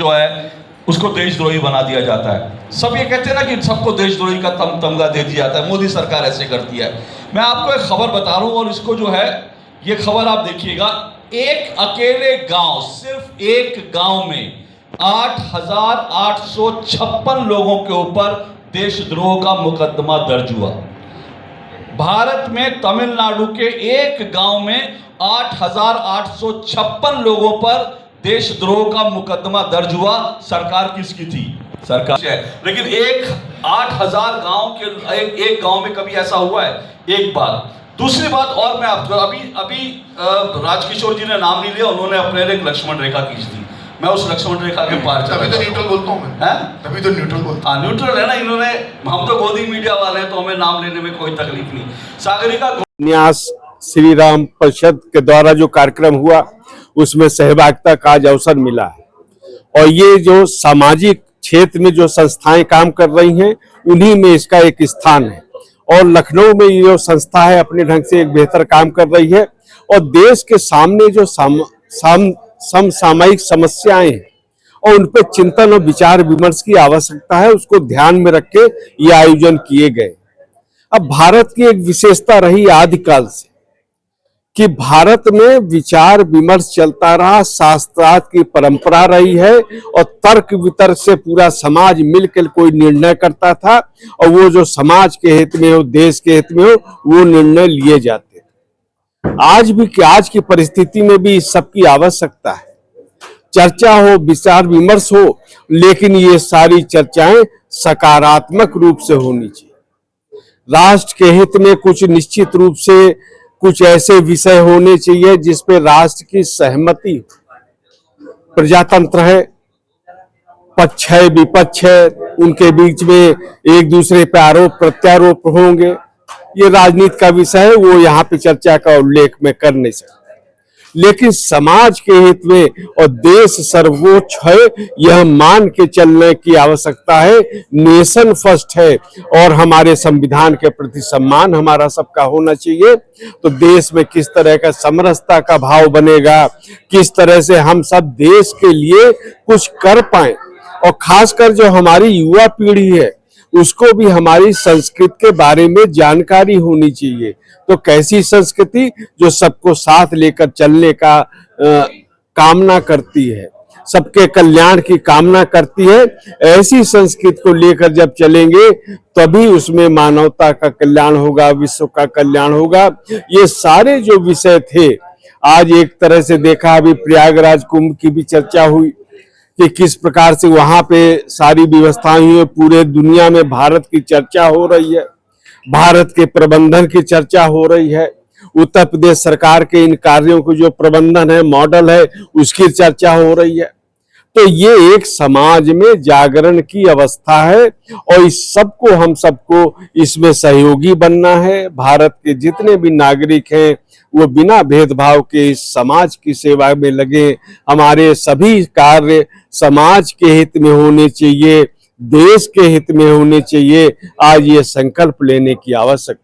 जो है उसको देशद्रोही बना दिया जाता है। सब ये कहते हैं ना कि सबको देशद्रोही का तमगा दे दिया जाता है, मोदी सरकार ऐसे करती है। मैं आपको एक खबर बता रहा हूँ और इसको जो है ये खबर आप देखिएगा, एक अकेले गांव, सिर्फ एक गांव में 8,856 लोगों के ऊपर देशद्रोह का मुकदमा दर्ज हुआ। भारत में तमिलनाडु के एक गांव में 8,856 लोगों पर देशद्रोह का मुकदमा दर्ज हुआ। सरकार किसकी थी? सरकार है। लेकिन एक 8,000 गांव के एक गांव में कभी ऐसा हुआ है? एक बात। दूसरी बात, और मैं आपको अभी राजकिशोर जी ने नाम नहीं लिया, उन्होंने अपने लिए एक लक्ष्मण रेखा खींच दी। मैं उस लक्ष्मण रेखा के पार चला। तभी तो न्यूट्रल बोलता हूं मैं। तभी तो न्यूट्रल बोलता हूं। न्यूट्रल है ना, इन्होंने, हम तो गोदी मीडिया वाले हैं तो हमें नाम लेने में कोई तकलीफ नहीं। सागरिका न्यास श्री राम परिषद के द्वारा जो कार्यक्रम हुआ उसमें सहभागिता का आज अवसर मिला है, और ये जो सामाजिक क्षेत्र में जो संस्थाएं काम कर रही हैं उन्हीं में इसका एक स्थान है। और लखनऊ में ये जो संस्था है अपने ढंग से एक बेहतर काम कर रही है, और देश के सामने जो समसामयिक समस्याएं हैं और उन पर चिंतन और विचार विमर्श की आवश्यकता है, उसको ध्यान में रख के ये आयोजन किए गए। अब भारत की एक विशेषता रही आदिकाल से कि भारत में विचार विमर्श चलता रहा, शास्त्रार्थ की परंपरा रही है, और तर्क वितर्क से पूरा समाज मिलकर कोई निर्णय करता था, और वो जो समाज के हित में हो, देश के हित में हो, वो निर्णय लिए जाते। आज की परिस्थिति में भी इस सब की आवश्यकता है। चर्चा हो, विचार विमर्श हो, लेकिन ये सारी चर्चाएं सकारात्मक रूप से होनी चाहिए। राष्ट्र के हित में कुछ निश्चित रूप से कुछ ऐसे विषय होने चाहिए जिस पे राष्ट्र की सहमति। प्रजातंत्र है, पक्ष है, विपक्ष है, उनके बीच में एक दूसरे पे आरोप प्रत्यारोप होंगे, ये राजनीति का विषय है, वो यहाँ पे चर्चा का उल्लेख में कर नहीं सकता। लेकिन समाज के हित में और देश सर्वोच्च है, यह मान के चलने की आवश्यकता है। नेशन फर्स्ट है और हमारे संविधान के प्रति सम्मान हमारा सबका होना चाहिए। तो देश में किस तरह का समरसता का भाव बनेगा, किस तरह से हम सब देश के लिए कुछ कर पाए, और खासकर जो हमारी युवा पीढ़ी है उसको भी हमारी संस्कृति के बारे में जानकारी होनी चाहिए। तो कैसी संस्कृति जो सबको साथ लेकर चलने का कामना करती है, सबके कल्याण की कामना करती है, ऐसी संस्कृति को लेकर जब चलेंगे तभी उसमें मानवता का कल्याण होगा, विश्व का कल्याण होगा। ये सारे जो विषय थे, आज एक तरह से देखा, अभी प्रयागराज कुंभ की भी चर्चा हुई कि किस प्रकार से वहां पे सारी व्यवस्थाएं हुई। पूरे दुनिया में भारत की चर्चा हो रही है, भारत के प्रबंधन की चर्चा हो रही है, उत्तर प्रदेश सरकार के इन कार्यों को जो प्रबंधन है, मॉडल है, उसकी चर्चा हो रही है। तो ये एक समाज में जागरण की अवस्था है, और इस सबको हम सबको इसमें सहयोगी बनना है। भारत के जितने भी नागरिक हैं वो बिना भेदभाव के इस समाज की सेवा में लगे। हमारे सभी कार्य समाज के हित में होने चाहिए, देश के हित में होने चाहिए। आज ये संकल्प लेने की आवश्यकता